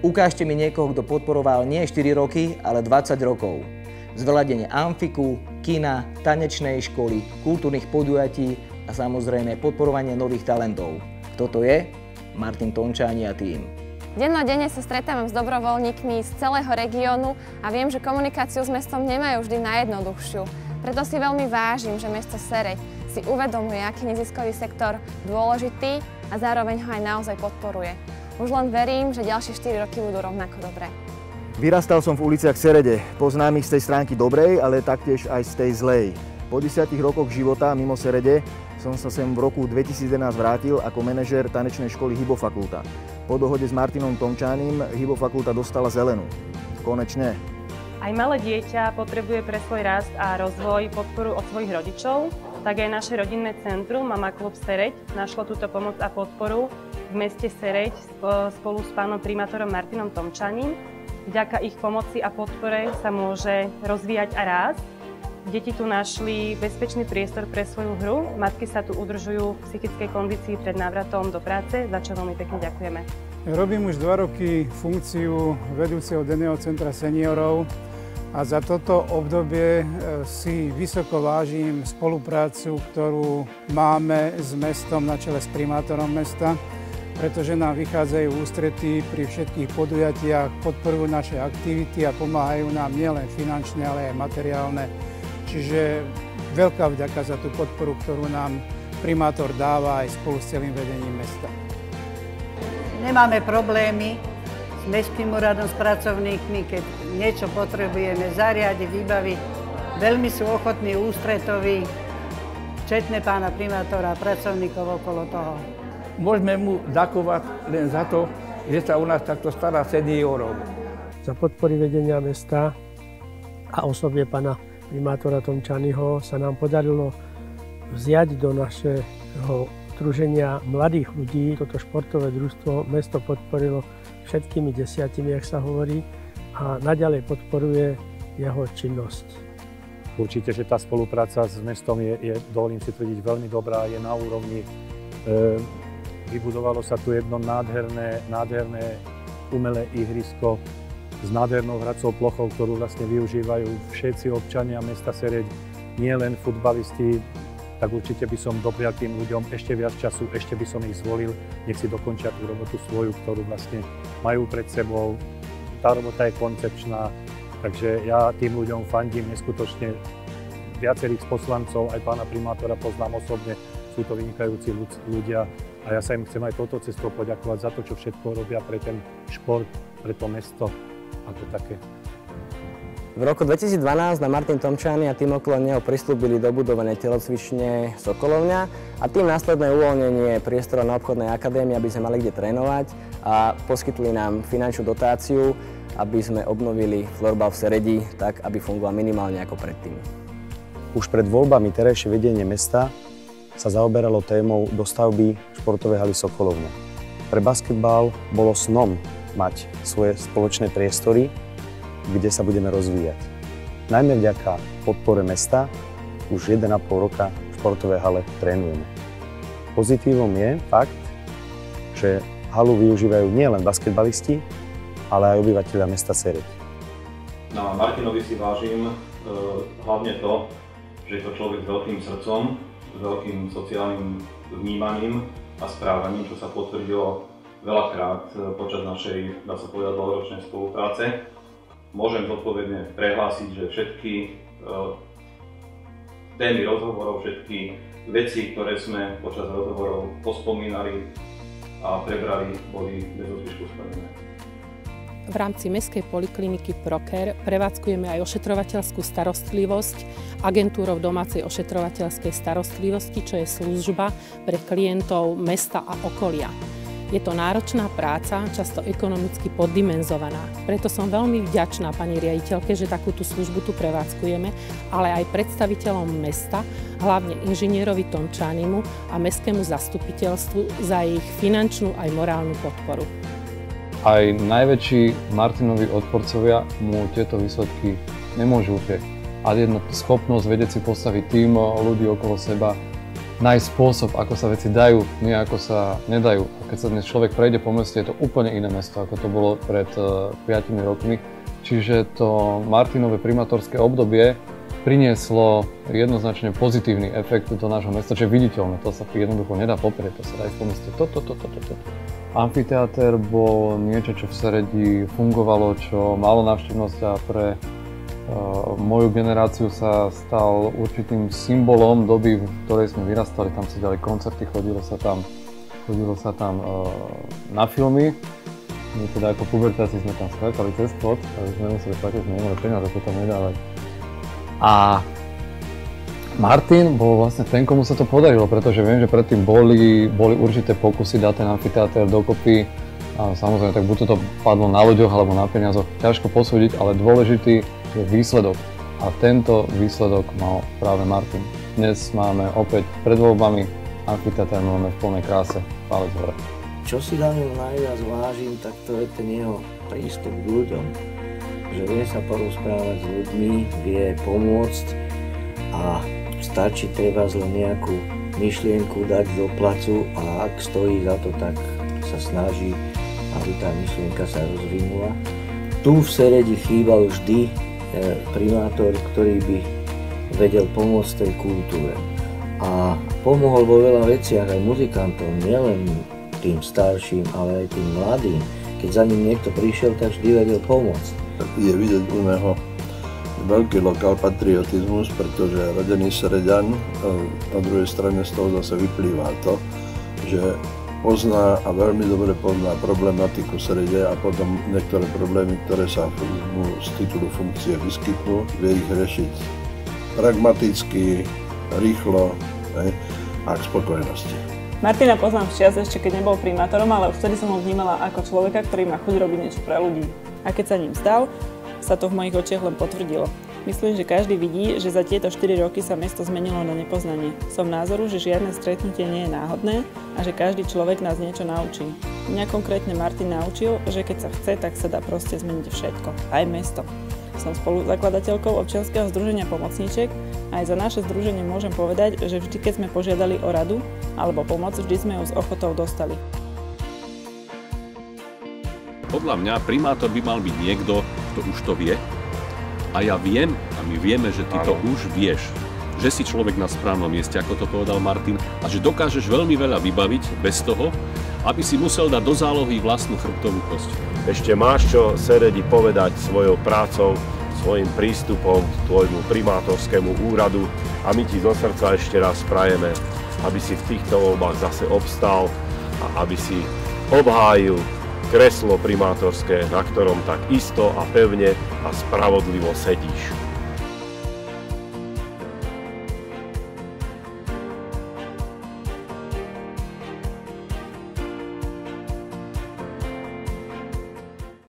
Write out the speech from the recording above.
Ukážte mi niekoho, kto podporoval nie 4 roky, ale 20 rokov. Zveladenie amfiku, kina, tanečnej školy, kultúrnych podujatí a samozrejme podporovanie nových talentov. Kto to je? Martin Tomčáni a tým. Dennodenne sa stretávam s dobrovoľníkmi z celého regiónu a viem, že komunikáciu s mestom nemajú vždy najjednoduchšiu. Preto si veľmi vážim, že mesto Sereď si uvedomuje, aký neziskový sektor dôležitý a zároveň ho aj naozaj podporuje. Už len verím, že ďalšie 4 roky budú rovnako dobré. Vyrastal som v uliciach Serede. Poznám ich z tej stránky dobrej, ale taktiež aj z tej zlej. Po 10 rokoch života mimo Serede som sa sem v roku 2011 vrátil ako manažér tanečnej školy Hybofakulta. Po dohode s Martinom Tomčánim Hybofakulta dostala zelenú. Konečne. Aj malé dieťa potrebuje pre svoj rast a rozvoj podporu od svojich rodičov, tak aj naše rodinné centrum Mama Klub Sereď našlo túto pomoc a podporu v meste Sereď spolu s pánom primátorom Martinom Tomčánim. Vďaka ich pomoci a podpore sa môže rozvíjať a rásť. Deti tu našli bezpečný priestor pre svoju hru, matky sa tu udržujú v psychickej kondícii pred návratom do práce, za čo veľmi pekne ďakujeme. Robím už 2 roky funkciu vedúceho denného centra seniorov a za toto obdobie si vysoko vážim spoluprácu, ktorú máme s mestom na čele s primátorom mesta, pretože nám vychádzajú ústrety pri všetkých podujatiach, podporujú naše aktivity a pomáhajú nám nielen finančne, ale aj materiálne. Čiže veľká vďaka za tú podporu, ktorú nám primátor dáva aj spolu s celým vedením mesta. Nemáme problémy s mestským úradom, s pracovníkmi, keď niečo potrebujeme zariadiť, vybaviť. Veľmi sú ochotní, ústretoví, včetne pána primátora a pracovníkov okolo toho. Môžeme mu ďakovať len za to, že sa u nás takto stará seniorov. Za podpory vedenia mesta a osobne pána primátora Tomčányho sa nám podarilo vziať do našeho združenia mladých ľudí. Toto športové družstvo mesto podporilo všetkými 10, jak sa hovorí, a naďalej podporuje jeho činnosť. Určite, že tá spolupráca s mestom je dovolím si tvrdiť, veľmi dobrá, je na úrovni. Vybudovalo sa tu jedno nádherné umelé ihrisko s nádhernou hracou plochou, ktorú vlastne využívajú všetci občania mesta Sereď, nie len futbalisti. Tak určite by som doprial tým ľuďom ešte viac času, ešte by som ich zvolil, nech si dokončia tú robotu svoju, ktorú vlastne majú pred sebou. Tá robota je koncepčná, takže ja tým ľuďom fandím neskutočne. Viacerých poslancov, aj pána primátora poznám osobne, sú to vynikajúci ľudia a ja sa im chcem aj touto cestou poďakovať za to, čo všetko robia pre ten šport, pre to mesto ako také. V roku 2012 na Martin Tomčáni a tým okolo neho prislúbili dobudovanie telocvične Sokolovňa a tým následné uvoľnenie priestora na obchodnej akadémii, aby sme mali kde trénovať, a poskytli nám finančnú dotáciu, aby sme obnovili florbal v Seredi tak, aby fungoval minimálne ako predtým. Už pred voľbami terajšie vedenie mesta sa zaoberalo témou dostavby športovej haly Sokolovňa. Pre basketbal bolo snom mať svoje spoločné priestory, kde sa budeme rozvíjať. Najmä vďaka podpore mesta už 1,5 roka v športovej hale trénujeme. Pozitívom je fakt, že halu využívajú nielen basketbalisti, ale aj obyvatelia mesta Sereď. Na Martinovi si vážim hlavne to, že je to človek s veľkým srdcom, s veľkým sociálnym vnímaním a správaním, čo sa potvrdilo veľakrát počas našej, dá sa povedať, dlhoročnej spolupráce. Môžem zodpovedne prehlásiť, že všetky témy rozhovorov, všetky veci, ktoré sme počas rozhovorov pospomínali a prebrali, boli bez zvyšku splnené. V rámci Mestskej polikliniky Proker prevádzkujeme aj ošetrovateľskú starostlivosť agentúrou domácej ošetrovateľskej starostlivosti, čo je služba pre klientov mesta a okolia. Je to náročná práca, často ekonomicky poddimenzovaná. Preto som veľmi vďačná pani riaditeľke, že takúto službu tu prevádzkujeme, ale aj predstaviteľom mesta, hlavne inžinierovi Tomčánimu a mestskému zastupiteľstvu za ich finančnú aj morálnu podporu. Aj najväčší Martinovi odporcovia mu tieto výsledky nemôžu uprieť. A jedna schopnosť vedieť si postaviť tým ľudí okolo seba nájsť spôsob, ako sa veci dajú, nie ako sa nedajú. A keď sa dnes človek prejde po meste, je to úplne iné mesto, ako to bolo pred 5 rokmi. Čiže to Martinové primátorské obdobie prinieslo jednoznačne pozitívny efekt do nášho mesta, čo je viditeľné, to sa jednoducho nedá poprieť, to sa dá ísť po meste. Amfiteáter bol niečo, čo v Seredi fungovalo, čo malo návštevnosť a pre moju generáciu sa stal určitým symbolom doby, v ktorej sme vyrastali. Tam sa diali koncerty, chodilo sa tam na filmy. My teda ako pubertáci sme tam skákali cez plot, takže sme museli platiť, sme nemali peniaze, to tam nedávať. A Martin bol vlastne ten, komu sa to podarilo, pretože viem, že predtým boli určité pokusy dať ten amfiteáter dokopy. A samozrejme, tak buď to padlo na ľuďoch alebo na peniazoch, ťažko posúdiť, ale dôležitý je výsledok. A tento výsledok mal práve Martin. Dnes máme opäť pred voľbami amfiteáter máme v plnej kráse, palec hore. Čo si na ňom najviac vážim, tak to je ten jeho prístup k ľuďom. Že vie sa porozprávať s ľuďmi, vie pomôcť a stačí treba len nejakú myšlienku dať do placu a ak stojí za to, tak sa snaží, aby tá myšlienka sa rozvinula. Tu v Seredi chýbal vždy primátor, ktorý by vedel pomôcť tej kultúre. A pomohol vo veľa veciach aj muzikantom, nielen tým starším, ale aj tým mladým. Keď za ním niekto prišiel, tak vždy vedel pomôcť. Je vidieť u neho veľký lokál patriotizmus, pretože rodený Sereďan, na druhej strane z toho zase vyplýva to, že pozná a veľmi dobre pozná problematiku Serede a potom niektoré problémy, ktoré sa z titulu funkcie vyskytnú, vie ich riešiť pragmaticky, rýchlo a k spokojnosti. Martina poznám z čias ešte keď nebol primátorom, ale už vtedy som ho vnímala ako človeka, ktorý má chuť robiť niečo pre ľudí. A keď sa ním stal, sa to v mojich očiach len potvrdilo. Myslím, že každý vidí, že za tieto 4 roky sa mesto zmenilo na nepoznanie. Som názoru, že žiadne stretnutie nie je náhodné a že každý človek nás niečo naučí. Mňa konkrétne Martin naučil, že keď sa chce, tak sa dá proste zmeniť všetko, aj mesto. Som spoluzakladateľkou občianskeho združenia Pomocníček a aj za naše združenie môžem povedať, že vždy, keď sme požiadali o radu alebo pomoc, vždy sme ju s ochotou dostali. Podľa mňa primátor by mal byť niekto, kto už to vie. A ja viem, a my vieme, že ty to už vieš. Že si človek na správnom mieste, ako to povedal Martin, a že dokážeš veľmi veľa vybaviť bez toho, aby si musel dať do zálohy vlastnú chrbtovú kosť. Ešte máš čo Seredi povedať svojou prácou, svojím prístupom k tvojmu primátorskému úradu a my ti zo srdca ešte raz prajeme, aby si v týchto voľbách zase obstal a aby si obhájil kreslo primátorské, na ktorom tak isto a pevne a spravodlivo sedíš.